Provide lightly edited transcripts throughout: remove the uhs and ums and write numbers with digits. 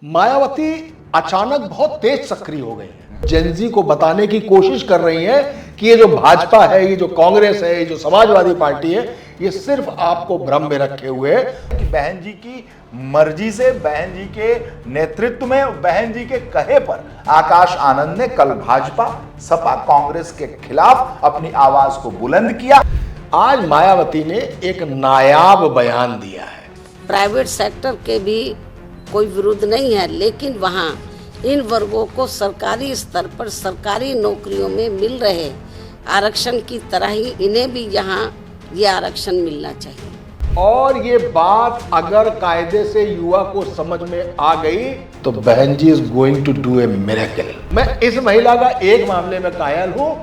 मायावती अचानक बहुत तेज सक्रिय हो गई है। जेनजी को बताने की कोशिश कर रही है कि ये जो भाजपा है, ये जो कांग्रेस है, ये जो समाजवादी पार्टी है, ये सिर्फ आपको भ्रम में रखे हुए है कि बहन जी की मर्जी से, बहन जी के नेतृत्व में, बहन जी के कहे पर आकाश आनंद ने कल भाजपा सपा कांग्रेस के खिलाफ अपनी आवाज को बुलंद किया। आज मायावती ने एक नायाब बयान दिया है। प्राइवेट सेक्टर के भी कोई विरोध नहीं है, लेकिन वहाँ इन वर्गों को सरकारी स्तर पर सरकारी नौकरियों में मिल रहे आरक्षण की तरह ही इन्हें भी यहाँ ये आरक्षण मिलना चाहिए। और ये बात अगर कायदे से युवा को समझ में आ गई तो बहन जी is going to do a miracle. मैं इस महिला का एक मामले में कायल हूं,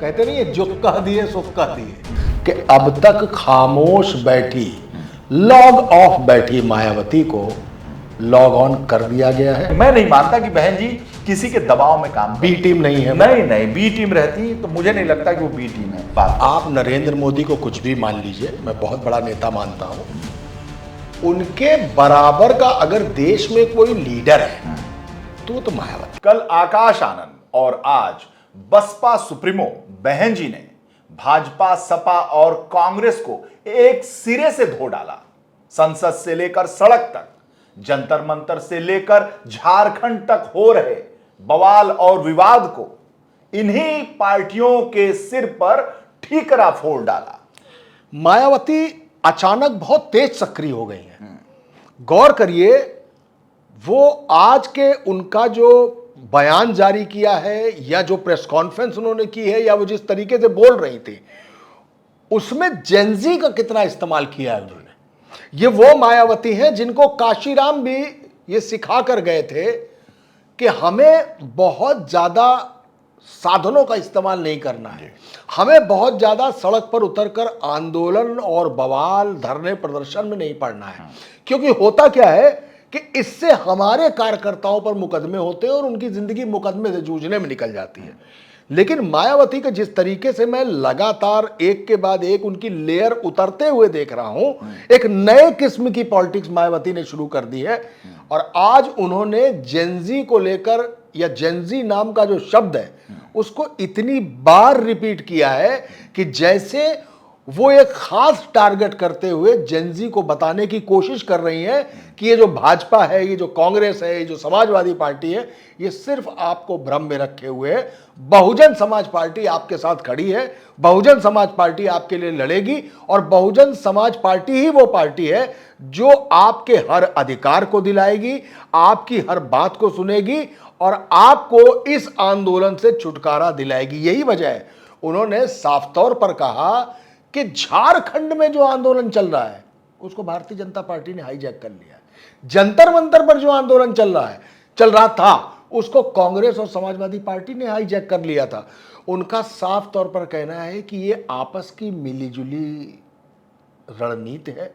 कहते नहीं है जो कह दिए सो कह दिए, कि अब तक खामोश बैठी, लॉग ऑफ बैठी मायावती को लॉग ऑन कर दिया गया है। मैं नहीं मानता कि बहन जी किसी के दबाव में काम बी टीम नहीं है। नहीं, बी टीम रहती तो मुझे नहीं लगता कि वो बी टीम है। आप नरेंद्र मोदी को कुछ भी मान लीजिए, मैं बहुत बड़ा नेता मानता हूं, उनके बराबर का अगर देश में कोई लीडर है तो मायावती। कल आकाश आनंद और आज बसपा सुप्रीमो बहन जी ने भाजपा, सपा और कांग्रेस को एक सिरे से धो डाला। संसद से लेकर सड़क तक, जंतर मंतर से लेकर झारखंड तक हो रहे बवाल और विवाद को इन्हीं पार्टियों के सिर पर ठीकरा फोड़ डाला। मायावती अचानक बहुत तेज सक्रिय हो गई हैं। गौर करिए, वो आज के उनका जो बयान जारी किया है या जो प्रेस कॉन्फ्रेंस उन्होंने की है या वो जिस तरीके से बोल रही थी, उसमें जेनजी का कितना इस्तेमाल किया है उन्होंने। ये वो मायावती हैं जिनको काशीराम भी ये सिखा कर गए थे कि हमें बहुत ज्यादा साधनों का इस्तेमाल नहीं करना है, हमें बहुत ज्यादा सड़क पर उतरकर आंदोलन और बवाल, धरने, प्रदर्शन में नहीं पड़ना है, क्योंकि होता क्या है कि इससे हमारे कार्यकर्ताओं पर मुकदमे होते हैं और उनकी जिंदगी मुकदमे से जूझने में निकल जाती है। लेकिन मायावती के जिस तरीके से मैं लगातार एक के बाद एक उनकी लेयर उतरते हुए देख रहा हूं, एक नए किस्म की पॉलिटिक्स मायावती ने शुरू कर दी है। और आज उन्होंने जेनजी को लेकर, या जेनजी नाम का जो शब्द है उसको इतनी बार रिपीट किया है कि जैसे वो एक खास टारगेट करते हुए जेनजी को बताने की कोशिश कर रही हैं कि ये जो भाजपा है, ये जो कांग्रेस है, ये जो समाजवादी पार्टी है, ये सिर्फ आपको भ्रम में रखे हुए है। बहुजन समाज पार्टी आपके साथ खड़ी है, बहुजन समाज पार्टी आपके लिए लड़ेगी और बहुजन समाज पार्टी ही वो पार्टी है जो आपके हर अधिकार को दिलाएगी, आपकी हर बात को सुनेगी और आपको इस आंदोलन से छुटकारा दिलाएगी। यही वजह है उन्होंने साफ तौर पर कहा कि झारखंड में जो आंदोलन चल रहा है उसको भारतीय जनता पार्टी ने हाईजैक कर लिया है। जंतर मंतर पर जो आंदोलन चल रहा था उसको कांग्रेस और समाजवादी पार्टी ने हाईजैक कर लिया था। उनका साफ तौर पर कहना है कि ये आपस की मिलीजुली रणनीति है,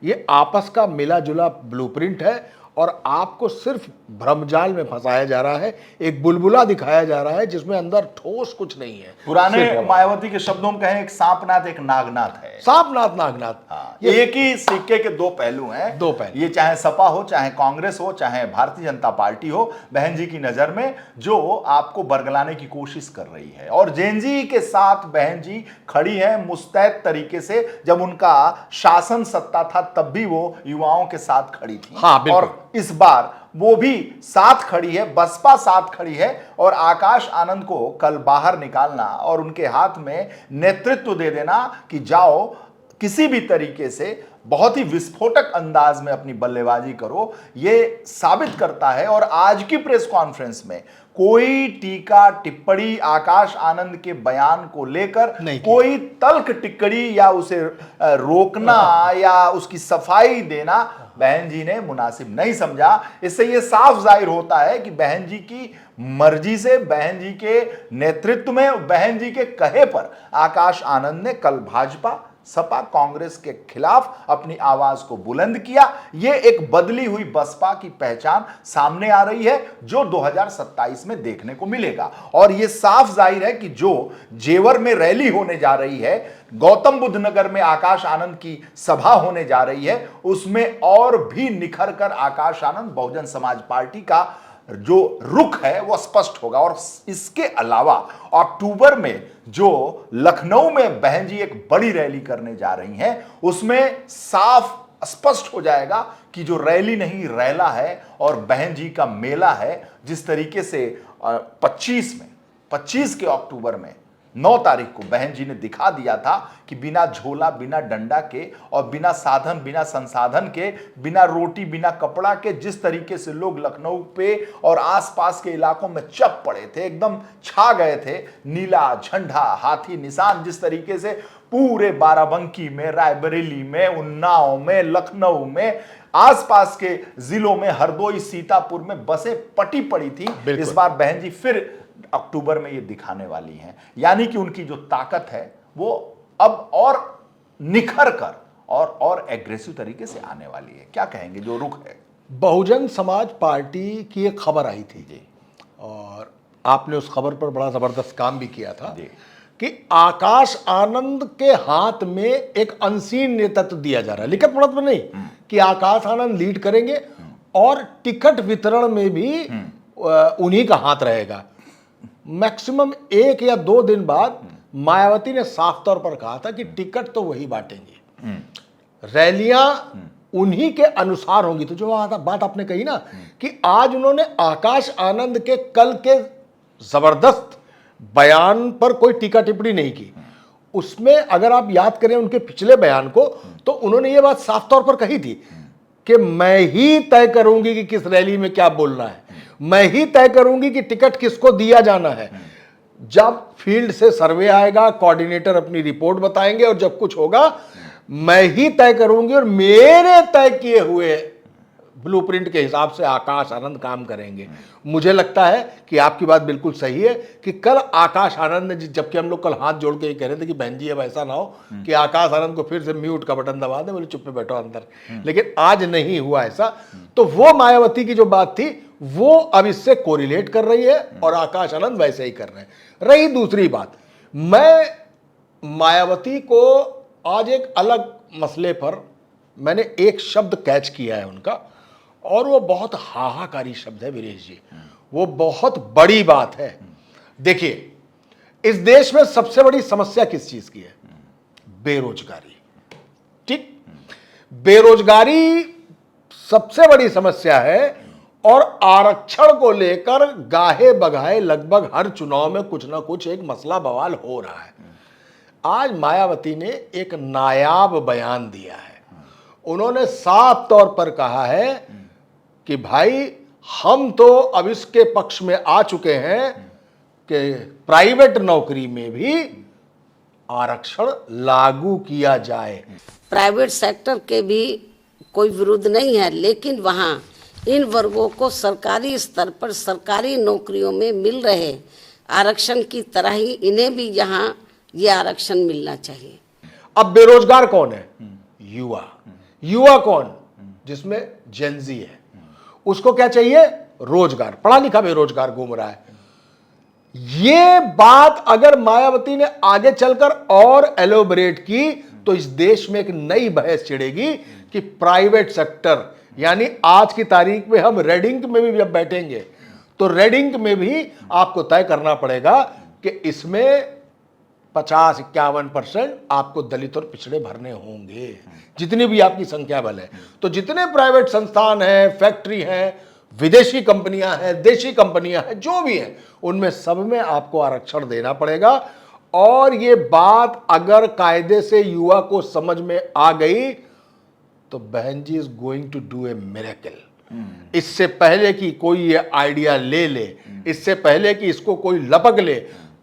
ये आपस का मिला जुला ब्लूप्रिंट है और आपको सिर्फ भ्रमजाल में फंसाया जा रहा है, एक बुलबुला दिखाया जा रहा है जिसमें अंदर ठोस कुछ नहीं है। पुराने मायावती के शब्दों में कहें, एक सांपनाथ एक नागनाथ है। सांपनाथ नागनाथ, हाँ, ये एक ही सिक्के के दो पहलू हैं। दो पहलू, ये चाहे सपा हो, चाहे कांग्रेस हो, चाहे भारतीय जनता पार्टी हो, बहन जी की नजर में जो आपको बरगलाने की कोशिश कर रही है। और जेनजी के साथ बहन जी खड़ी है मुस्तैद तरीके से। जब उनका शासन सत्ता था तब भी वो युवाओं के साथ खड़ी थी। हाँ, और इस बार वो भी साथ खड़ी है, बसपा साथ खड़ी है। और आकाश आनंद को कल बाहर निकालना और उनके हाथ में नेतृत्व दे देना कि जाओ किसी भी तरीके से बहुत ही विस्फोटक अंदाज में अपनी बल्लेबाजी करो, ये साबित करता है। और आज की प्रेस कॉन्फ्रेंस में कोई टीका टिप्पणी आकाश आनंद के बयान को लेकर, कोई तल्ख टिप्पणी या उसे रोकना या उसकी सफाई देना बहन जी ने मुनासिब नहीं समझा। इससे यह साफ जाहिर होता है कि बहन जी की मर्जी से, बहन जी के नेतृत्व में, बहन जी के कहे पर आकाश आनंद ने कल भाजपा, सपा कांग्रेस के खिलाफ अपनी आवाज को बुलंद किया। यह एक बदली हुई बसपा की पहचान सामने आ रही है जो 2027 में देखने को मिलेगा। और यह साफ जाहिर है कि जो जेवर में रैली होने जा रही है, गौतम बुद्ध नगर में आकाश आनंद की सभा होने जा रही है, उसमें और भी निखर कर आकाश आनंद बहुजन समाज पार्टी का जो रुख है वो स्पष्ट होगा। और इसके अलावा अक्टूबर में जो लखनऊ में बहन जी एक बड़ी रैली करने जा रही हैं, उसमें साफ स्पष्ट हो जाएगा कि जो रैली नहीं रैला है और बहन जी का मेला है। जिस तरीके से 25 के अक्टूबर में 9 तारीख को बहन जी ने दिखा दिया था कि बिना झोला, बिना डंडा के और बिना साधन, बिना संसाधन के, बिना रोटी, बिना कपड़ा के जिस तरीके से लोग लखनऊ पे और आसपास के इलाकों में चप पड़े थे, एकदम छा गए थे। नीला झंडा, हाथी निशान, जिस तरीके से पूरे बाराबंकी में, रायबरेली में, उन्नाव में, लखनऊ में, आसपास के जिलों में, हरदोई, सीतापुर में बसें पटी पड़ी थी। इस बार बहन जी फिर अक्टूबर में ये दिखाने वाली हैं। यानी कि उनकी जो ताकत है वो अब और निखर कर और एग्रेसिव तरीके से आने वाली है। क्या कहेंगे जो रुख है? बहुजन समाज पार्टी की एक खबर आई थी जी, और आपने उस खबर पर बड़ा जबरदस्त काम भी किया था जी, कि आकाश आनंद के हाथ में एक अनसीन नेतृत्व दिया जा रहा है। लिखित पढ़त में नहीं कि आकाश आनंद लीड करेंगे और टिकट वितरण में भी उन्हीं का हाथ रहेगा। मैक्सिमम 1 या 2 दिन बाद मायावती ने साफ तौर पर कहा था कि टिकट तो वही बांटेंगे, रैलियां उन्हीं के अनुसार होंगी। तो जो बात आपने कही ना कि आज उन्होंने आकाश आनंद के कल के जबरदस्त बयान पर कोई टीका टिप्पणी नहीं की। उसमें अगर आप याद करें उनके पिछले बयान को, तो उन्होंने ये बात साफ तौर पर कही थी कि मैं ही तय करूंगी कि किस रैली में क्या बोलना है, मैं ही तय करूंगी कि टिकट किसको दिया जाना है। जब फील्ड से सर्वे आएगा, कोऑर्डिनेटर अपनी रिपोर्ट बताएंगे और जब कुछ होगा मैं ही तय करूंगी और मेरे तय किए हुए ब्लूप्रिंट के हिसाब से आकाश आनंद काम करेंगे। मुझे लगता है कि आपकी बात बिल्कुल सही है कि कल आकाश आनंद ने, जबकि हम लोग कल हाथ जोड़ के ये कह रहे थे कि बहन जी अब ऐसा ना हो कि आकाश आनंद को फिर से म्यूट का बटन दबा दे, बोले चुप में बैठो अंदर, लेकिन आज नहीं हुआ ऐसा। तो वो मायावती की जो बात थी वो अब इससे कोरिलेट कर रही है और आकाश आनंद वैसे ही कर रहे हैं। रही दूसरी बात, मैं मायावती को आज एक अलग मसले पर मैंने एक शब्द कैच किया है उनका, और वो बहुत हाहाकारी शब्द है वीरेश जी, वो बहुत बड़ी बात है। देखिए, इस देश में सबसे बड़ी समस्या किस चीज की है? बेरोजगारी। ठीक, बेरोजगारी सबसे बड़ी समस्या है और आरक्षण को लेकर गाहे बगाहे लगभग हर चुनाव में कुछ ना कुछ एक मसला बवाल हो रहा है। आज मायावती ने एक नायाब बयान दिया है। उन्होंने साफ तौर पर कहा है कि भाई हम तो अब इसके पक्ष में आ चुके हैं कि प्राइवेट नौकरी में भी आरक्षण लागू किया जाए। प्राइवेट सेक्टर के भी कोई विरोध नहीं है, लेकिन वहाँ इन वर्गों को सरकारी स्तर पर सरकारी नौकरियों में मिल रहे आरक्षण की तरह ही इन्हें भी यहाँ ये आरक्षण मिलना चाहिए। अब बेरोजगार कौन है? युवा। युवा कौन? जिसमें जेनजी है, उसको क्या चाहिए? रोजगार। पढ़ा लिखा बेरोजगार घूम रहा है। ये बात अगर मायावती ने आगे चलकर और एलोबरेट की तो इस देश में एक नई बहस छिड़ेगी कि प्राइवेट सेक्टर, यानी आज की तारीख में हम रेड इंक में भी जब बैठेंगे तो रेड इंक में भी आपको तय करना पड़ेगा कि इसमें 50-51% आपको दलित और पिछड़े भरने होंगे, जितनी भी आपकी संख्या बल है। तो जितने प्राइवेट संस्थान हैं, फैक्ट्री हैं, विदेशी कंपनियां हैं, देशी कंपनियां हैं, जो भी हैं, उनमें सब में आपको आरक्षण देना पड़ेगा। और ये बात अगर कायदे से युवा को समझ में आ गई तो बहन जी is going to do a miracle. इससे पहले कि कोई ये आइडिया ले ले, इससे पहले कि इसको कोई लपक ले,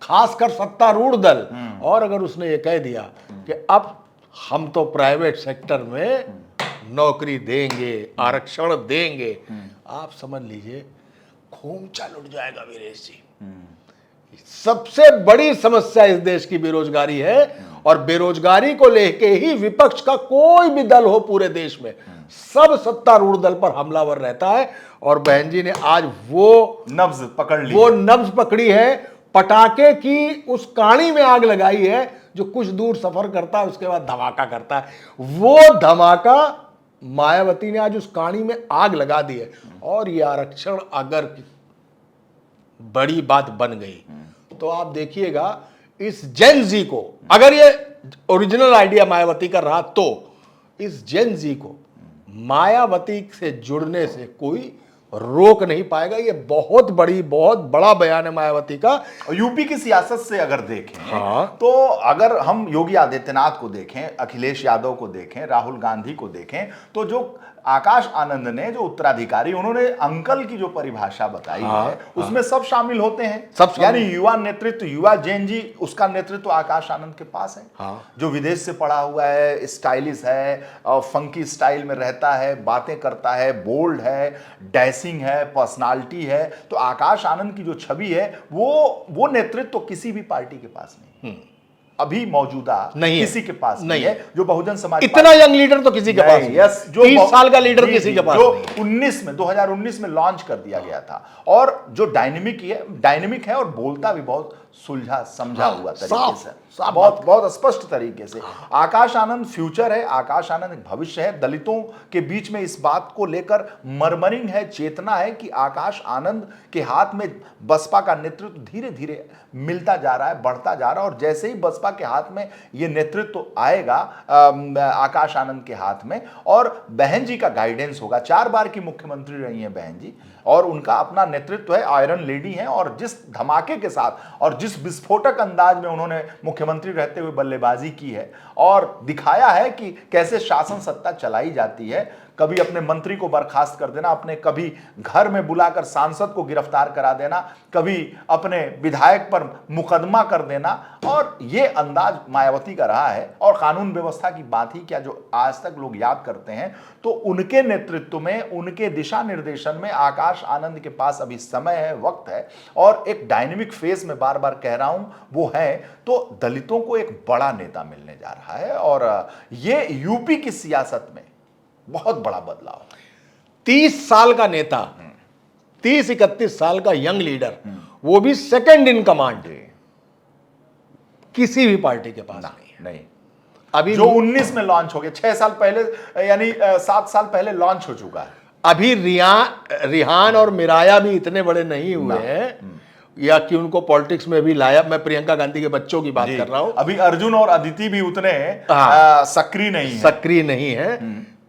खासकर सत्तारूढ़ दल, और अगर उसने ये कह दिया कि अब हम तो प्राइवेट सेक्टर में नौकरी देंगे, आरक्षण देंगे, आप समझ लीजिए खून चाल उठ जाएगा वीरेश जी। सबसे बड़ी समस्या इस देश की बेरोजगारी है और बेरोजगारी को लेके ही विपक्ष का कोई भी दल हो पूरे देश में, सब सत्तारूढ़ दल पर हमलावर रहता है। और बहन जी ने आज वो नब्ज पकड़ी है, पटाखे की उस कहानी में आग लगाई है, जो कुछ दूर सफर करता है उसके बाद धमाका करता है। वो धमाका मायावती ने आज उस कहानी में आग लगा दी है। और ये आरक्षण अगर बड़ी बात बन गई तो आप देखिएगा इस जेन जी को, अगर ये ओरिजिनल आइडिया मायावती का रहा तो इस जेन जी को मायावती से जुड़ने से कोई रोक नहीं पाएगा। ये बहुत बड़ा बयान है मायावती का। यूपी की सियासत से अगर देखें हाँ। तो अगर हम योगी आदित्यनाथ को देखें, अखिलेश यादव को देखें, राहुल गांधी को देखें, तो जो आकाश आनंद ने जो उत्तराधिकारी, उन्होंने अंकल की जो परिभाषा बताई है उसमें सब शामिल होते हैं। सब यानी युवा नेतृत्व, युवा जैन जी, उसका नेतृत्व आकाश आनंद के पास है। जो विदेश से पढ़ा हुआ है, स्टाइलिश है और फंकी स्टाइल में रहता है, बातें करता है, बोल्ड है, डैशिंग है, पर्सनालिटी है। तो आकाश आनंद की जो छवि है वो नेतृत्व तो किसी भी पार्टी के पास नहीं, अभी मौजूदा नहीं किसी के पास नहीं है। जो बहुजन समाज इतना यंग लीडर तो किसी के पास नहीं। यस, जो 30 साल का लीडर किसी के पास नहीं। जो 2019 में लॉन्च कर दिया गया था, और जो डायनेमिक है और बोलता भी बहुत सुलझा समझा हुआ तरीके से, बहुत स्पष्ट तरीके से। आकाश आनंद फ्यूचर है, आकाश आनंद एक भविष्य है। दलितों के बीच में इस बात को लेकर मर्मरिंग है, चेतना है कि आकाश आनंद के हाथ में बसपा का नेतृत्व धीरे धीरे मिलता जा रहा है, बढ़ता जा रहा है। और जैसे ही बसपा के हाथ में ये नेतृत्व आएगा, आकाश आनंद के हाथ में, और बहन जी का गाइडेंस होगा। 4 बार की मुख्यमंत्री रही हैं बहन जी, और उनका अपना नेतृत्व है, आयरन लेडी है। और जिस धमाके के साथ और जिस विस्फोटक अंदाज में उन्होंने मुख्यमंत्री रहते हुए बल्लेबाजी की है और दिखाया है कि कैसे शासन सत्ता चलाई जाती है, कभी अपने मंत्री को बर्खास्त कर देना, अपने कभी घर में बुलाकर सांसद को गिरफ्तार करा देना, कभी अपने विधायक पर मुकदमा कर देना, और ये अंदाज मायावती का रहा है। और कानून व्यवस्था की बात ही क्या, जो आज तक लोग याद करते हैं, तो उनके नेतृत्व में, उनके दिशा निर्देशन में आकाश आनंद के पास अभी समय है, वक्त है, और एक डायनेमिक फेस में बार बार कह रहा हूं वो है। तो दलितों को एक बड़ा नेता मिलने जा रहा है, और ये यूपी की सियासत में बहुत बड़ा बदलाव। 30 साल का नेता, 30-31 साल का यंग लीडर, वो भी सेकंड इन कमांड, किसी भी पार्टी के पास नहीं। अभी जो 19 में लॉन्च हो गया, 6 साल पहले, यानी 7 साल पहले लॉन्च हो चुका है। अभी रिहान और मिराया भी इतने बड़े नहीं हुए हैं या कि उनको पॉलिटिक्स में भी लाया। मैं प्रियंका गांधी के बच्चों की बात कर रहा हूं। अभी अर्जुन और अदिति भी उतने सक्रिय नहीं है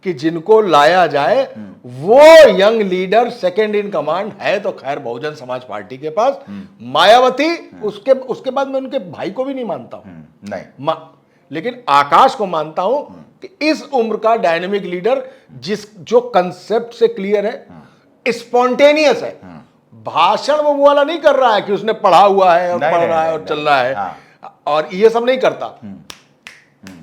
कि जिनको लाया जाए। वो young leader second in command है तो खैर बहुजन समाज पार्टी के पास। मायावती उसके बाद मैं उनके भाई को भी नहीं मानता हूं, नहीं, लेकिन आकाश को मानता हूं कि इस उम्र का डायनेमिक लीडर, जो कंसेप्ट से क्लियर है, स्पॉन्टेनियस है। भाषण वो वाला नहीं कर रहा है कि उसने पढ़ा हुआ है और पढ़ रहा है और चल रहा है, और ये सब नहीं करता।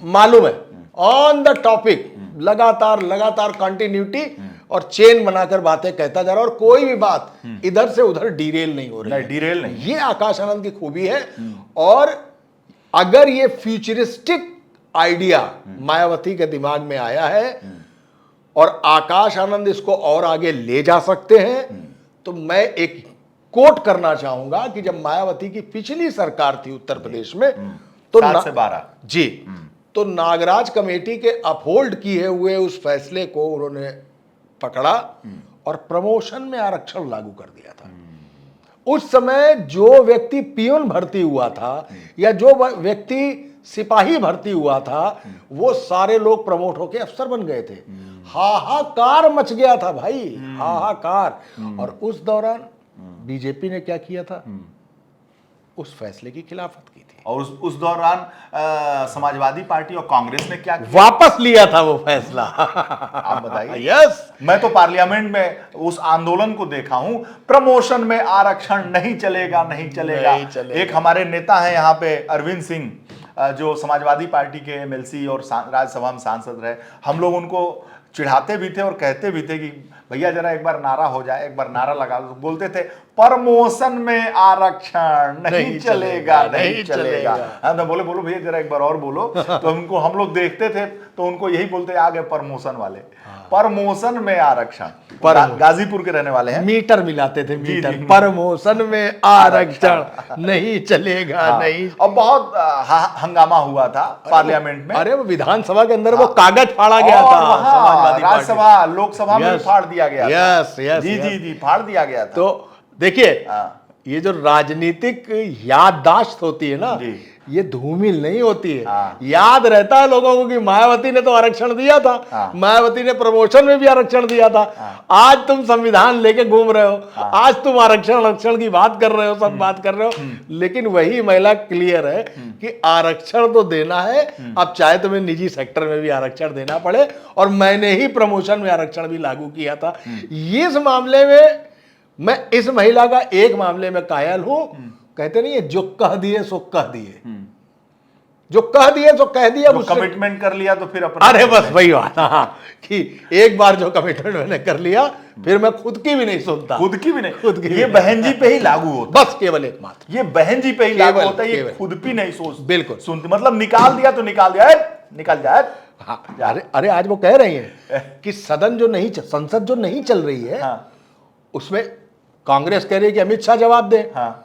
मालूम है, ऑन द टॉपिक लगातार कंटिन्यूटी और चेन बनाकर बातें कहता जा रहा है, और कोई भी बात इधर से उधर डीरेल नहीं हो रही है। ये आकाश आनंद की खूबी है। और अगर ये फ्यूचरिस्टिक आइडिया मायावती के दिमाग में आया है और आकाश आनंद इसको और आगे ले जा सकते हैं, तो मैं एक कोट करना चाहूंगा कि जब मायावती की पिछली सरकार थी उत्तर प्रदेश में, तो 7 से 12 जी, तो नागराज कमेटी के अपहोल्ड किए हुए उस फैसले को उन्होंने पकड़ा और प्रमोशन में आरक्षण लागू कर दिया था। उस समय जो व्यक्ति पियून भर्ती हुआ था या जो व्यक्ति सिपाही भर्ती हुआ था, वो सारे लोग प्रमोट होके अफसर बन गए थे। हाहाकार मच गया था भाई, हाहाकार। और उस दौरान बीजेपी ने क्या किया था? उस फैसले की खिलाफत की थी। और उस दौरान समाजवादी पार्टी और कांग्रेस ने क्या किया? वापस लिया था वो फैसला। आप बताइए। यस, मैं तो पार्लियामेंट में उस आंदोलन को देखा हूं, प्रमोशन में आरक्षण नहीं चलेगा, नहीं चलेगा। एक हमारे नेता हैं यहाँ पे अरविंद सिंह, जो समाजवादी पार्टी के एमएलसी और राज्यसभा में सांसद रहे। हम लोग उनको चिढ़ाते भी थे और कहते भी थे कि भैया जरा एक बार नारा हो जाए, एक बार नारा लगा दो। बोलते थे प्रमोशन में आरक्षण नहीं चलेगा, नहीं नहीं चलेगा। चलेगा। हाँ तो बोले बोलो भैया जरा एक बार और बोलो। तो उनको हम लोग देखते थे तो उनको यही बोलते आ गए प्रमोशन वाले, प्रमोशन में आरक्षण। गाजीपुर के रहने वाले हैं। मीटर मिलाते थे, जी, मीटर। जी। प्रमोशन में आरक्षण नहीं चलेगा, हाँ, नहीं। और बहुत हंगामा हुआ था पार्लियामेंट में। अरे वो विधानसभा के अंदर वो कागज फाड़ा गया और था, वहाँ समाजवादी पार्टी। राज्यसभा लोकसभा में भी Yes, फाड़ दिया गया था। yes, yes, जी yes। जी जी फाड़ दिया गया था। तो देखिए, हाँ। ये जो राजनीतिक याददाश्त होती है ना, जी। ये धूमिल नहीं होती है। हाँ। याद रहता है लोगों को कि मायावती ने तो आरक्षण दिया था, हाँ। मायावती ने प्रमोशन में भी आरक्षण दिया था। आज तुम संविधान लेके घूम रहे हो, आज तुम आरक्षण की बात कर रहे हो, सब बात कर रहे हो, लेकिन वही महिला क्लियर है कि आरक्षण तो देना है। अब चाहे तुम्हें निजी सेक्टर में भी आरक्षण देना पड़े, और मैंने ही प्रमोशन में आरक्षण भी लागू किया था। इस मामले में मैं इस महिला का एक मामले में कायल हूं। कहते नहीं है, जो कह दिए सो कह दिए, जो कह दिए सो कह दिया। तो कमिटमेंट कर लिया तो फिर अपना। अरे बस वही बात, हाँ, कि एक बार जो कमिटमेंट मैंने कर लिया, फिर मैं खुद की भी नहीं सुनता। खुद की भी नहीं, खुद की भी ये नहीं। बहन जी पे ही लागू होता बस केवल एक मात्र, है। ये बहन जी पे ही लागू केवल- होता है। ये केवल। खुद भी नहीं सोच बिल्कुल। सुनती, मतलब निकाल दिया तो निकाल दिया, निकाल जाए। हाँ। अरे आज वो कह रही है कि सदन जो नहीं, संसद जो नहीं चल रही है, हाँ उसमें कांग्रेस कह रही है कि अमित शाह जवाब दे। हाँ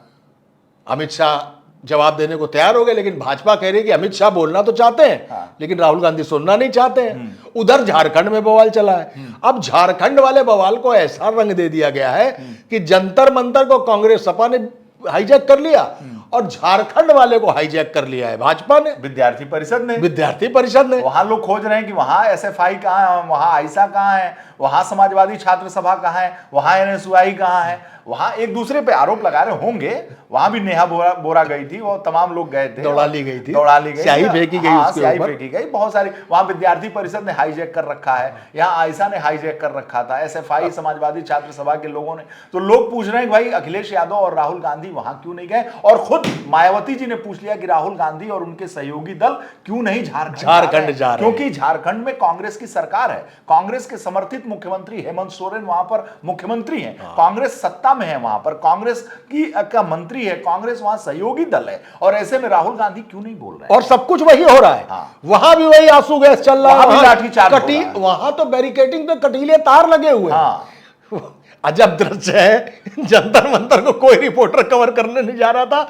अमित शाह जवाब देने को तैयार हो गए, लेकिन भाजपा कह रही है कि अमित शाह बोलना तो चाहते हैं, हाँ। लेकिन राहुल गांधी सुनना नहीं चाहते हैं। उधर झारखंड में बवाल चला है। अब झारखंड वाले बवाल को ऐसा रंग दे दिया गया है कि जंतर मंतर को कांग्रेस सपा ने हाईजैक कर लिया, और झारखंड वाले को हाईजैक कर लिया है भाजपा ने, विद्यार्थी परिषद ने। विद्यार्थी परिषद ने। वहां लोग खोज रहे हैं कि वहां एसएफआई कहाँ है, वहां आइसा कहाँ है, वहां समाजवादी छात्र सभा कहाँ है, वहां एनएसयूआई कहाँ है। वहां एक दूसरे पे आरोप लगा रहे होंगे। वहां भी नेहा बोरा गई थी, वो तमाम लोग गए थे, दौड़ा ली गई थी, दौड़ा ली गई, स्याही फेंकी गई हाँ, उसके स्याही ऊपर। फेंकी गई बहुत सारी। वहां विद्यार्थी परिषद ने हाईजैक कर रखा है, यहाँ आइसा ने हाईजैक कर रखा था, एसएफआई समाजवादी छात्र सभा के लोगों ने। तो लोग पूछ रहे हैं कि भाई अखिलेश यादव और राहुल गांधी वहां क्यों नहीं गए, और खुद मायावती जी ने पूछ लिया कि राहुल गांधी और उनके सहयोगी दल क्यों नहीं झारखंड जा रहे हैं। क्योंकि झारखंड में कांग्रेस की सरकार है, कांग्रेस के समर्थित मुख्यमंत्री हेमंत सोरेन वहां पर मुख्यमंत्री हैं, कांग्रेस सत्ता में है वहां पर, कांग्रेस का मंत्री है, कांग्रेस वहां सहयोगी दल है, और ऐसे में राहुल गांधी क्यों नहीं बोल रहे हैं? और सब कुछ वही हो रहा है। हाँ। वहां भी वही आंसू गैस चल रहा है, वहां भी लाठीचार्ज हो रहा है। वहां तो बैरिकेडिंग पे कटीले तार लगे हुए हैं। हाँ। अजब दृश्य है, जंतर मंतर को कोई रिपोर्टर कवर करने नहीं जा रहा था,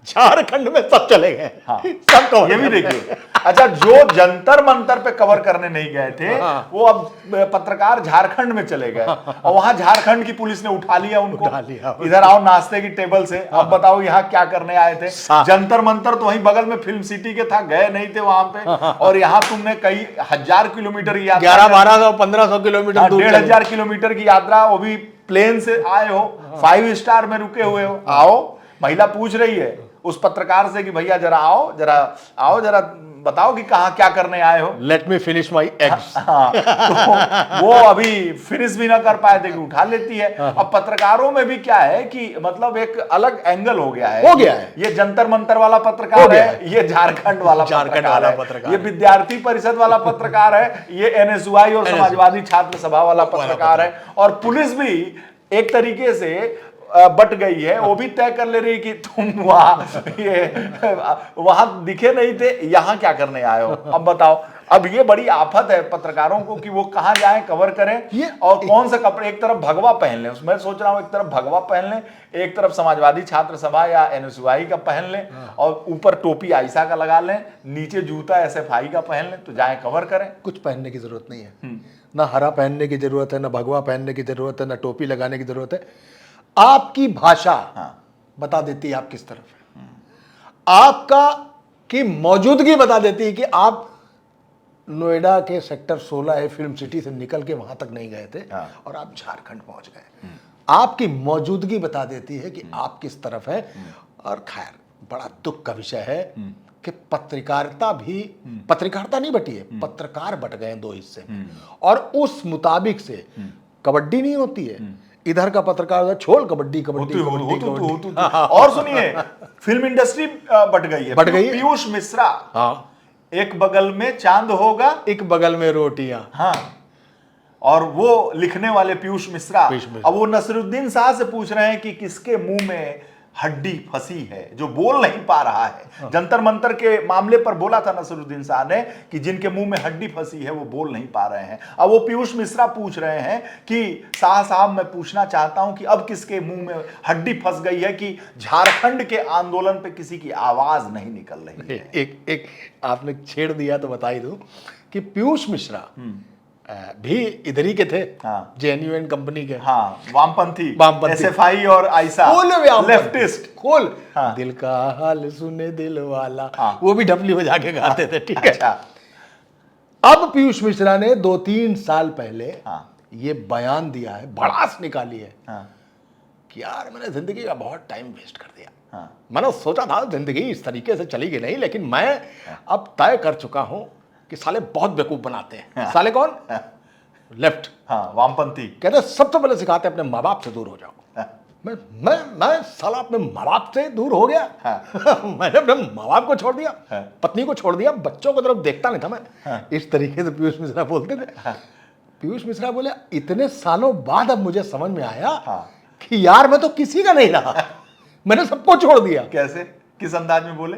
झारखंड में सब चले गए। हाँ। सब कवर ये भी करने देखिए, अच्छा जो जंतर मंतर पे कवर करने नहीं गए थे, वो अब पत्रकार झारखंड में चले गए, और वहां झारखंड की पुलिस ने उठा लिया उनको, उठा लिया। इधर आओ नाश्ते की टेबल से, अब बताओ यहाँ क्या करने आए थे। जंतर मंतर तो वहीं बगल में फिल्म सिटी के था, गए नहीं थे वहां पे, और यहाँ तुमने कई हजार किलोमीटर की यात्रा, 1100-1200 1500 किलोमीटर दूर 1500 किलोमीटर की यात्रा, वो भी प्लेन से आए हो, 5 स्टार में रुके हुए हो, आओ। महिला पूछ रही है उस पत्रकार से कि भैया जरा आओ जरा बताओ कि कहाँ क्या करने आए हो। Let me finish my eggs. हाँ, तो वो अभी फिनिश भी ना कर पाए थे कि उठा लेती है। अब पत्रकारों में भी क्या है कि मतलब एक अलग एंगल हो गया है, ये जंतर मंतर वाला पत्रकार है, ये झारखंड वाला पत्रकार है, ये विद्यार्थी परिषद वाला पत्रकार है, ये एनएसयूआई और समाजवादी छात्र सभा वाला पत्रकार है। और पुलिस भी एक तरीके से बट गई है, वो भी तय कर ले रही कि तुम वहां दिखे नहीं थे, यहां क्या करने आए हो। अब बताओ, अब ये बड़ी आफत है पत्रकारों को कि वो कहां जाएं, कवर करें, और कौन सा कपड़े। एक तरफ भगवा पहन लें, मैं सोच रहा हूं एक तरफ भगवा पहन लें, एक तरफ समाजवादी छात्र सभा या एनएसयूआई का पहन लें, और ऊपर टोपी आइसा का लगा लें, नीचे जूता एसएफआई का पहन लें, तो जाएं कवर करें। कुछ पहनने की जरूरत नहीं है, ना हरा पहनने की जरूरत है, ना भगवा पहनने की जरूरत है, ना टोपी लगाने की जरूरत है। आपकी भाषा बता देती है आप किस तरफ है, आपका की मौजूदगी बता देती है कि आप नोएडा के सेक्टर 16 है फिल्म सिटी से निकल के वहां तक नहीं गए थे, और आप झारखंड पहुंच गए। आपकी मौजूदगी बता देती है कि आप किस तरफ है। और खैर बड़ा दुख का विषय है कि पत्रकारिता नहीं बटी है, पत्रकार बट गए दो हिस्से में, और उस मुताबिक से कबड्डी नहीं होती है। इधर का पत्रकार छोड़ कबड्डी। और सुनिए, फिल्म इंडस्ट्री बट गई है, पीयूष मिश्रा, हाँ, एक बगल में चांद होगा, एक बगल में रोटियां। हाँ, और वो लिखने वाले पीयूष मिश्रा अब वो नसीरुद्दीन शाह से पूछ रहे हैं कि किसके मुंह में हड्डी फंसी है जो बोल नहीं पा रहा है। जंतर मंतर के मामले पर बोला था नसीरुद्दीन शाह ने कि जिनके मुंह में हड्डी फंसी है वो बोल नहीं पा रहे हैं। अब वो पीयूष मिश्रा पूछ रहे हैं कि शाह साहब मैं पूछना चाहता हूं कि अब किसके मुंह में हड्डी फंस गई है कि झारखंड के आंदोलन पे किसी की आवाज नहीं निकल रही है। एक आपने छेड़ दिया तो बता ही दूं कि पीयूष मिश्रा भी इधर ही के थे, हाँ। जेएनयू कंपनी के, हाँ, वामपंथी एसएफआई और आइसा लेफ्टिस्ट खोल, हाँ। दिल का हाल सुने दिल वाला, हाँ। वो भी ढपली बजा के गाते थे, ठीक है। अच्छा। अब पीयूष मिश्रा ने 2-3 साल पहले ये बयान दिया है, भड़ास निकाली है कि यार मैंने जिंदगी का बहुत टाइम वेस्ट कर दिया। मैंने सोचा था जिंदगी इस तरीके से चलेगी नहीं, लेकिन मैं अब तय कर चुका हूं कि साले बहुत बेवकूफ बनाते हैं। साले कौन? लेफ्ट, वामपंथी। कहते सबसे पहले सिखाते अपने माँ बाप से दूर हो जाओ। मैं साला अपने माँ बाप से दूर हो गया। मैंने अपने माँ बाप को छोड़ दिया, पत्नी को छोड़ दिया, बच्चों को तरफ देखता नहीं था मैं। इस तरीके से पीयूष मिश्रा बोलते थे। पीयूष मिश्रा बोले इतने सालों बाद अब मुझे समझ में आया कि यार मैं तो किसी का नहीं रहा, मैंने सबको छोड़ दिया। कैसे, किस अंदाज में बोले?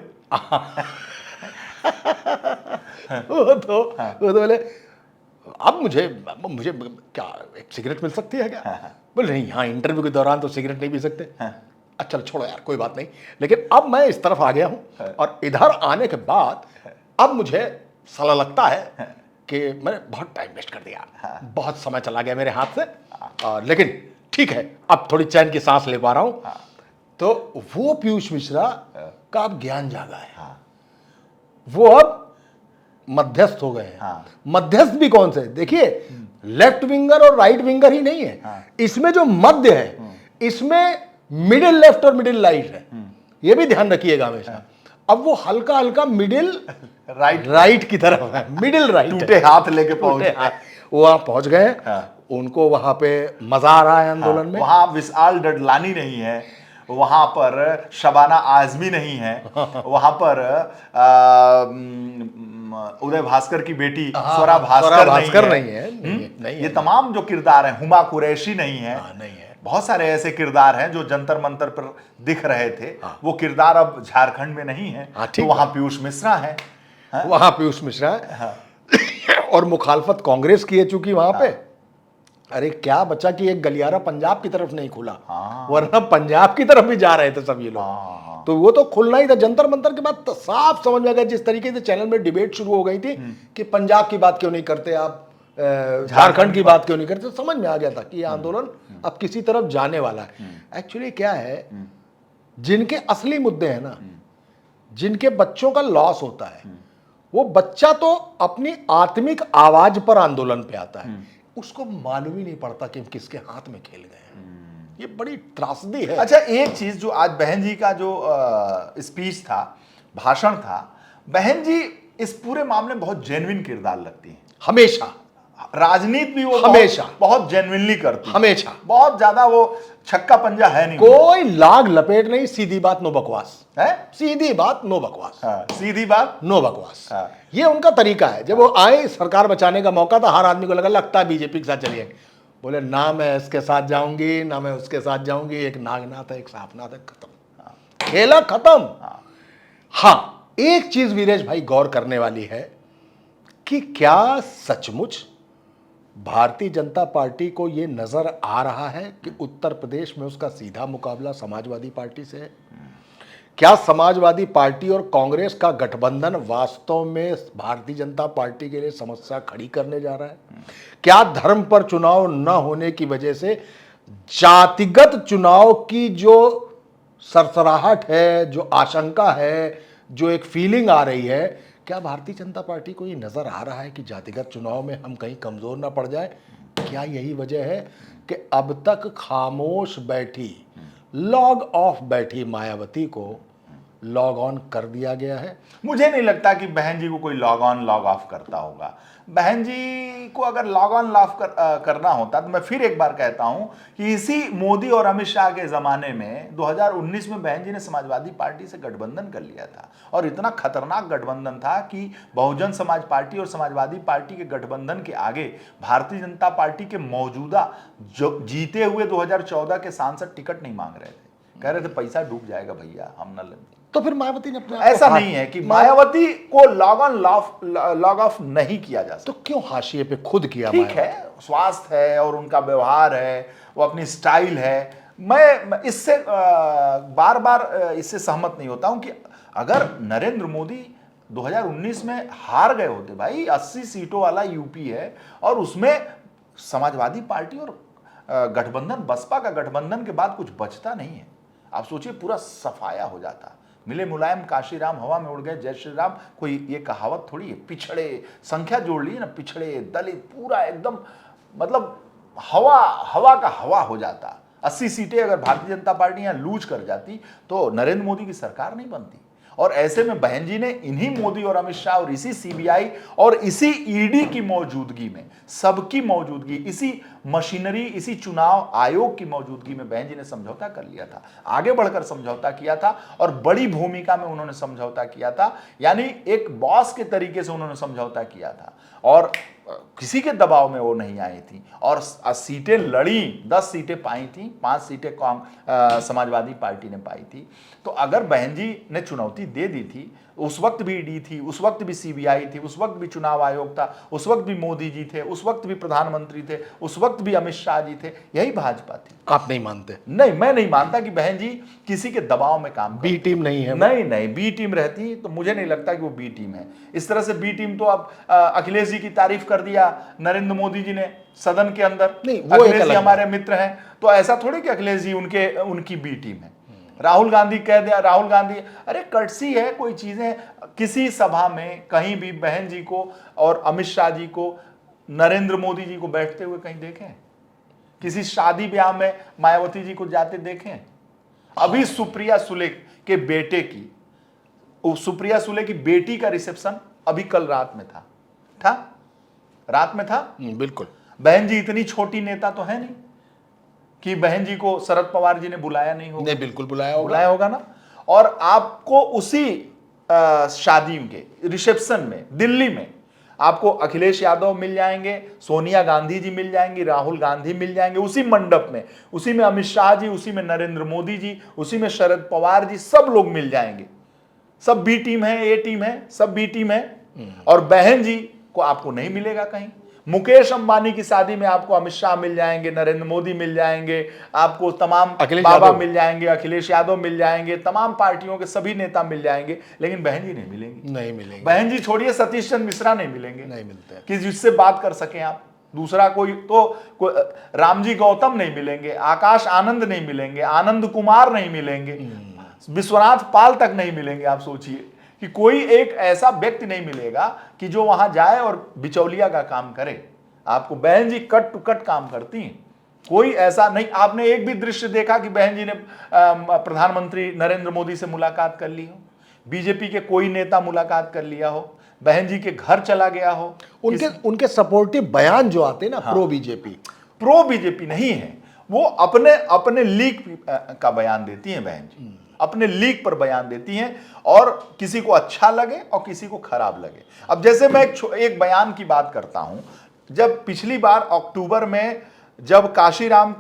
वो तो बोले अब मुझे क्या एक सिगरेट मिल सकती है क्या? बोले नहीं, यहाँ इंटरव्यू के दौरान तो सिगरेट नहीं पी सकते। अच्छा छोड़ो यार कोई बात नहीं, लेकिन अब मैं इस तरफ आ गया हूं और इधर आने के बाद अब मुझे साला लगता है कि मैंने बहुत टाइम वेस्ट कर दिया, बहुत समय चला गया मेरे हाथ से, लेकिन ठीक है अब थोड़ी चैन की सांस ले पा रहा हूं। तो वो पीयूष मिश्रा का अब ज्ञान जागा है, वो अब मध्यस्थ हो गए हैं। मध्यस्थ भी कौन से? देखिए लेफ्ट विंगर और राइट विंगर ही नहीं है, इसमें जो मध्य है इसमें मिडिल लेफ्ट और मिडिल राइट है, ये भी ध्यान रखिएगा हमेशा। अब वो हल्का हल्का मिडिल राइट की तरफ है, मिडिल राइट, टूटे हाथ लेके पहुंचे, वो वहां पहुंच गए। उनको वहां पे मजा आ रहा है आंदोलन में। वहां विशाल डडलानी नहीं है, वहां पर शबाना आजमी नहीं है, वहां पर उदय भास्कर की बेटी स्वरा भास्कर नहीं है। ये तमाम जो किरदार हैं, हुमा कुरैशी नहीं है, बहुत सारे ऐसे किरदार हैं जो जंतर मंतर पर दिख रहे थे, वो किरदार अब झारखंड में नहीं है। तो वहां पीयूष मिश्रा है, वहां पीयूष मिश्रा है और मुखालफत कांग्रेस की है चूंकि वहां पे। अरे क्या बचा कि एक गलियारा पंजाब की तरफ नहीं खुला, वरना पंजाब की तरफ भी जा रहे थे सब ये लोग। तो वो तो खुलना ही था। जंतर मंतर के बाद तो साफ समझ में आ गया, जिस तरीके से चैनल में डिबेट शुरू हो गई थी कि पंजाब की बात क्यों नहीं करते आप, झारखंड की बात क्यों नहीं करते, समझ में आ गया था कि ये आंदोलन अब किसी तरफ जाने वाला है। एक्चुअली क्या है, जिनके असली मुद्दे हैं ना, जिनके बच्चों का लॉस होता है, वो बच्चा तो अपनी आत्मिक आवाज पर आंदोलन पे आता है, उसको मालूम ही नहीं पड़ता कि हम किसके हाथ में खेल गए हैं। ये बड़ी त्रासदी है। अच्छा एक चीज जो आज बहन जी का जो स्पीच था, भाषण था, बहन जी इस पूरे मामले में बहुत जेन्युइन किरदार लगती हैं। हमेशा राजनीति भी वो हमेशा बहुत जेन्युइनली करती, हमेशा, बहुत ज्यादा वो छक्का पंजा है नहीं, कोई लाग लपेट नहीं, सीधी बात नो बकवास है, सीधी बात नो बकवास, सीधी बात नो बकवास। ये उनका तरीका है। जब वो आए, सरकार बचाने का मौका था, हर आदमी को लगता है बीजेपी के साथ चलिए, बोले ना मैं इसके साथ जाऊंगी ना मैं उसके साथ जाऊंगी, एक नागनाथ है एक साफनाथ है, खत्म, खेला खत्म। हाँ एक चीज वीरेश भाई गौर करने वाली है कि क्या सचमुच भारतीय जनता पार्टी को यह नजर आ रहा है कि उत्तर प्रदेश में उसका सीधा मुकाबला समाजवादी पार्टी से है? क्या समाजवादी पार्टी और कांग्रेस का गठबंधन वास्तव में भारतीय जनता पार्टी के लिए समस्या खड़ी करने जा रहा है? क्या धर्म पर चुनाव न होने की वजह से जातिगत चुनाव की जो सरसराहट है, जो आशंका है, जो एक फीलिंग आ रही है, क्या भारतीय जनता पार्टी को ये नजर आ रहा है कि जातिगत चुनाव में हम कहीं कमजोर ना पड़ जाए? क्या यही वजह है कि अब तक खामोश बैठी, लॉग ऑफ बैठी मायावती को लॉग ऑन कर दिया गया है? मुझे नहीं लगता कि बहन जी को कोई लॉग ऑन लॉग ऑफ करता होगा। बहन जी को अगर लॉग ऑन लॉग करना होता तो मैं फिर एक बार कहता हूं कि इसी मोदी और अमित शाह के जमाने में 2019 में बहन जी ने समाजवादी पार्टी से गठबंधन कर लिया था, और इतना खतरनाक गठबंधन था कि बहुजन समाज पार्टी और समाजवादी पार्टी के गठबंधन के आगे भारतीय जनता पार्टी के मौजूदा जो जीते हुए 2014 के सांसद टिकट नहीं मांग रहे थे, कह रहे थे पैसा डूब जाएगा भैया, हम न लेंगे। तो फिर मायावती ने अपने आप ऐसा को नहीं है कि मायावती को लॉग ऑन लॉग ऑफ नहीं किया जा सकता। तो क्यों हाशिए पे खुद किया? ठीक है, स्वास्थ्य है और उनका व्यवहार है, वो अपनी स्टाइल है। मैं इससे बार बार इससे सहमत नहीं होता हूं कि अगर नरेंद्र मोदी 2019 में हार गए होते, भाई 80 सीटों वाला यूपी है और उसमें समाजवादी पार्टी और गठबंधन, बसपा का गठबंधन के बाद कुछ बचता नहीं है। आप सोचिए, पूरा सफाया हो जाता। मिले मुलायम काशीराम हवा में उड़ गए जय श्री राम, कोई ये कहावत थोड़ी है। पिछड़े, संख्या जोड़ ली ना, पिछड़े दलित, पूरा एकदम मतलब हवा का हवा हो जाता। 80 सीटें अगर भारतीय जनता पार्टी यहां लूज कर जाती तो नरेंद्र मोदी की सरकार नहीं बनती। और ऐसे में बहन जी ने इन्हीं मोदी और अमित शाह और इसी सीबीआई और इसी ईडी की मौजूदगी में, सबकी मौजूदगी, इसी मशीनरी, इसी चुनाव आयोग की मौजूदगी में बहन जी ने समझौता कर लिया था, आगे बढ़कर समझौता किया था और बड़ी भूमिका में उन्होंने समझौता किया था। यानी एक बॉस के तरीके से उन्होंने समझौता किया था और किसी के दबाव में वो नहीं आई थी और सीटें लड़ी, 10 सीटें पाई थी, 5 सीटें समाजवादी पार्टी ने पाई थी। तो अगर बहन जी ने चुनौती दे दी थी, उस वक्त भी ईडी थी, उस वक्त भी सीबीआई थी, उस वक्त भी चुनाव आयोग था, उस वक्त भी मोदी जी थे, उस वक्त भी प्रधानमंत्री थे, उस वक्त भी अमित शाह जी थे, यही भाजपा थी। आप नहीं मानते? नहीं, मैं नहीं मानता कि बहन जी किसी के दबाव में काम बी टीम नहीं है? नहीं, बी टीम रहती तो मुझे नहीं लगता कि वो बी टीम है। इस तरह से बी टीम तो अब अखिलेश जी की तारीफ कर दिया नरेंद्र मोदी जी ने सदन के अंदर। नहीं, वो अखिलेश जी हमारे मित्र हैं, तो ऐसा थोड़ी कि अखिलेश जी उनकी बी टीम है। राहुल गांधी कह दिया, राहुल गांधी, अरे कर्टसी है, कोई चीजें, किसी सभा में कहीं भी बहन जी को और अमित शाह जी को, नरेंद्र मोदी जी को बैठते हुए कहीं देखें? किसी शादी ब्याह में मायावती जी को जाते देखें? अभी सुप्रिया सुले के बेटे की, सुप्रिया सुले की बेटी का रिसेप्शन अभी कल रात में था रात में था। बिल्कुल। बहन जी इतनी छोटी नेता तो है नहीं कि बहन जी को शरद पवार जी ने बुलाया नहीं होगा। नहीं, बिल्कुल बुलाया होगा ना। और आपको उसी शादी के रिसेप्शन में दिल्ली में आपको अखिलेश यादव मिल जाएंगे, सोनिया गांधी जी मिल जाएंगी, राहुल गांधी मिल जाएंगे उसी मंडप में, उसी में अमित शाह जी, उसी में नरेंद्र मोदी जी, उसी में शरद पवार जी, सब लोग मिल जाएंगे। सब बी टीम है, ए टीम है, सब बी टीम है। और बहन जी को आपको नहीं मिलेगा कहीं। मुकेश अंबानी की शादी में आपको अमित शाह मिल जाएंगे, नरेंद्र मोदी मिल जाएंगे, आपको तमाम बाबा मिल जाएंगे, अखिलेश यादव मिल जाएंगे, तमाम पार्टियों के सभी नेता मिल जाएंगे, लेकिन बहन जी नहीं मिलेंगी। नहीं मिलेंगे। बहन जी छोड़िए, सतीश चंद्र मिश्रा नहीं मिलेंगे, नहीं मिलते कि जिससे बात कर सकें आप। दूसरा कोई तो रामजी गौतम नहीं मिलेंगे, आकाश आनंद नहीं मिलेंगे, आनंद कुमार नहीं मिलेंगे, विश्वनाथ पाल तक नहीं मिलेंगे। आप सोचिए कि कोई एक ऐसा व्यक्ति नहीं मिलेगा कि जो वहां जाए और बिचौलिया का काम करे। आपको बहन जी कट टू कट काम करती हैं, कोई ऐसा नहीं। आपने एक भी दृश्य देखा कि बहन जी ने प्रधानमंत्री नरेंद्र मोदी से मुलाकात कर ली हो, बीजेपी के कोई नेता मुलाकात कर लिया हो, बहन जी के घर चला गया हो? उनके सपोर्टिव बयान जो आते हैं ना, प्रो बीजेपी नहीं है, वो अपने लीग का बयान देती हैं बहन जी, अपने लीग पर बयान देती हैं और किसी को अच्छा लगे और किसी को खराब लगे। अब जैसे मैं एक बयान की बात करता हूं, जब पिछली बार अक्टूबर में जब काशीराम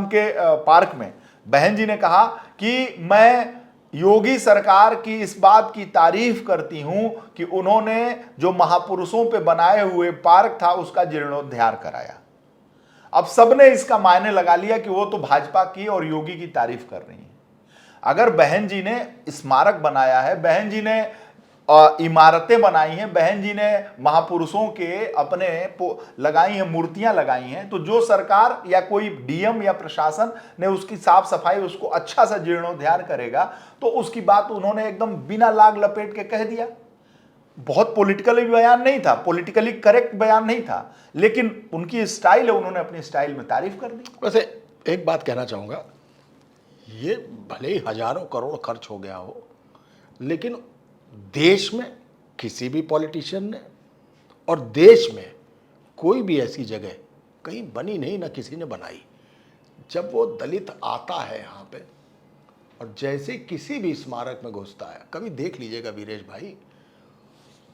के पार्क में बहन जी ने कहा कि मैं योगी सरकार की इस बात की तारीफ करती हूं कि उन्होंने जो महापुरुषों पे बनाए हुए पार्क था उसका जीर्णोद्धार कराया। अब सबने इसका मायने लगा लिया कि वो तो भाजपा की और योगी की तारीफ कर रही है। अगर बहन जी ने स्मारक बनाया है, बहन जी ने इमारतें बनाई हैं, बहन जी ने महापुरुषों के अपने लगाई हैं, मूर्तियां लगाई हैं, तो जो सरकार या कोई डीएम या प्रशासन ने उसकी साफ सफाई, उसको अच्छा सा जीर्णोद्धार करेगा, तो उसकी बात उन्होंने एकदम बिना लाग लपेट के कह दिया। बहुत पॉलिटिकली बयान नहीं था, पॉलिटिकली करेक्ट बयान नहीं था, लेकिन उनकी स्टाइल है, उन्होंने अपनी स्टाइल में तारीफ कर दी। वैसे एक बात कहना चाहूंगा, ये भले ही हजारों करोड़ खर्च हो गया हो, लेकिन देश में किसी भी पॉलिटिशियन ने और देश में कोई भी ऐसी जगह कहीं बनी नहीं, ना किसी ने बनाई। जब वो दलित आता है यहाँ पे और जैसे किसी भी स्मारक में घुसता है, कभी देख लीजिएगा वीरेश भाई,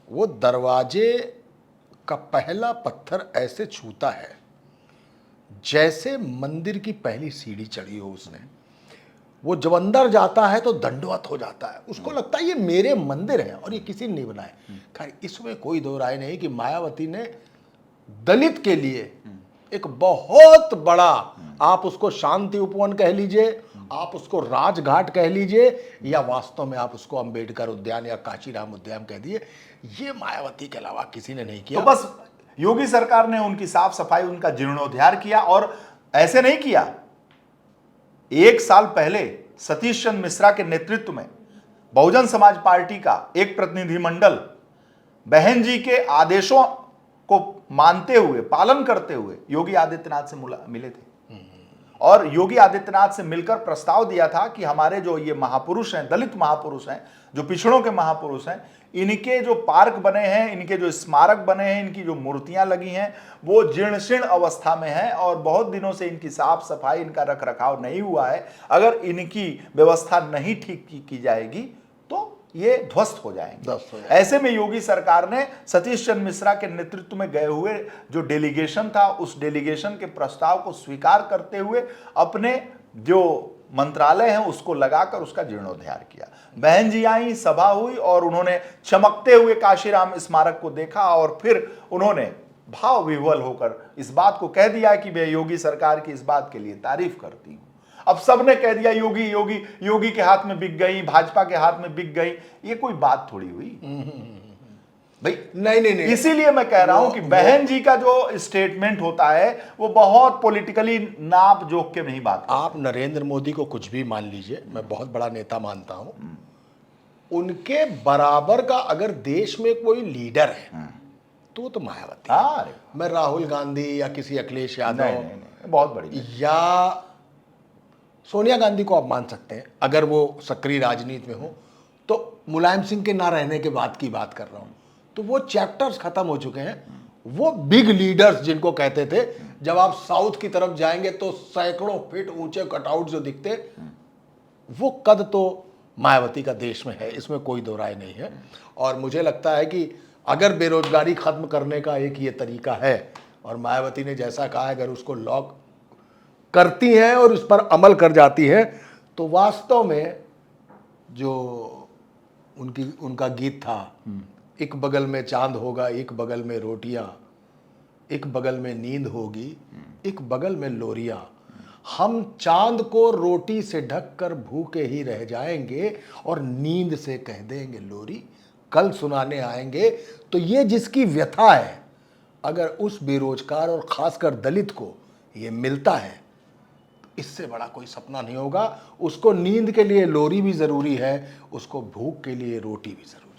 वो दरवाजे का पहला पत्थर ऐसे छूता है जैसे मंदिर की पहली सीढ़ी चढ़ी हो उसने। वो जब अंदर जाता है तो दंडवत हो जाता है, उसको लगता है ये मेरे मंदिर है और ये किसी ने नहीं बनाए। खैर, इसमें कोई दो राय नहीं कि मायावती ने दलित के लिए एक बहुत बड़ा, आप उसको शांति उपवन कह लीजिए, आप उसको राजघाट कह लीजिए, या वास्तव में आप उसको अंबेडकर उद्यान या काशीराम उद्यान कह दिए, ये मायावती के अलावा किसी ने नहीं किया। तो बस योगी सरकार ने उनकी साफ सफाई, उनका जीर्णोद्धार किया। और ऐसे नहीं किया, 1 साल पहले सतीश चंद्र मिश्रा के नेतृत्व में बहुजन समाज पार्टी का एक प्रतिनिधिमंडल बहन जी के आदेशों को मानते हुए, पालन करते हुए योगी आदित्यनाथ से मिले थे और योगी आदित्यनाथ से मिलकर प्रस्ताव दिया था कि हमारे जो ये महापुरुष हैं, दलित महापुरुष हैं, जो पिछड़ों के महापुरुष हैं, इनके जो पार्क बने हैं, इनके जो स्मारक बने हैं, इनकी जो मूर्तियां लगी हैं, वो जीर्ण शीर्ण अवस्था में हैं और बहुत दिनों से इनकी साफ सफाई, इनका रख रखाव नहीं हुआ है। अगर इनकी व्यवस्था नहीं ठीक की जाएगी तो ये ध्वस्त हो जाएंगे। ऐसे में योगी सरकार ने सतीश चंद्र मिश्रा के नेतृत्व में गए हुए जो डेलीगेशन था, उस डेलीगेशन के प्रस्ताव को स्वीकार करते हुए अपने जो मंत्रालय है उसको लगाकर उसका जीर्णोद्धार किया। बहन जी आई, सभा हुई और उन्होंने चमकते हुए काशीराम स्मारक को देखा और फिर उन्होंने भाव विह्वल होकर इस बात को कह दिया कि मैं योगी सरकार की इस बात के लिए तारीफ करती हूं। अब सबने कह दिया योगी योगी योगी के हाथ में बिक गई, भाजपा के हाथ में बिक गई। ये कोई बात थोड़ी हुई भाई। नहीं, इसीलिए मैं कह रहा हूं कि बहन जी का जो स्टेटमेंट होता है वो बहुत पॉलिटिकली नाप जोक के नहीं बात। आप नरेंद्र मोदी को कुछ भी मान लीजिए, मैं बहुत बड़ा नेता मानता हूं, उनके बराबर का अगर देश में कोई लीडर है तो मायावती। मैं राहुल गांधी या किसी अखिलेश यादव, नहीं, बहुत बड़ी, या सोनिया गांधी को आप मान सकते हैं अगर वो सक्रिय राजनीति में हो, तो मुलायम सिंह के ना रहने के बाद की बात कर रहा हूं, तो वो चैप्टर्स खत्म हो चुके हैं। वो बिग लीडर्स जिनको कहते थे, जब आप साउथ की तरफ जाएंगे तो सैकड़ों फीट ऊंचे कटआउट जो दिखते, वो कद तो मायावती का देश में है, इसमें कोई दो राय नहीं है। और मुझे लगता है कि अगर बेरोजगारी खत्म करने का एक ये तरीका है और मायावती ने जैसा कहा है, अगर उसको लॉक करती हैं और उस पर अमल कर जाती है, तो वास्तव में जो उनका गीत था, एक बगल में चांद होगा, एक बगल में रोटियां, एक बगल में नींद होगी, एक बगल में लोरियां, हम चांद को रोटी से ढककर भूखे ही रह जाएंगे और नींद से कह देंगे लोरी, कल सुनाने आएंगे। तो ये जिसकी व्यथा है, अगर उस बेरोजगार और खासकर दलित को ये मिलता है, इससे बड़ा कोई सपना नहीं होगा। उसको नींद के लिए लोरी भी जरूरी है, उसको भूख के लिए रोटी भी जरूरी है।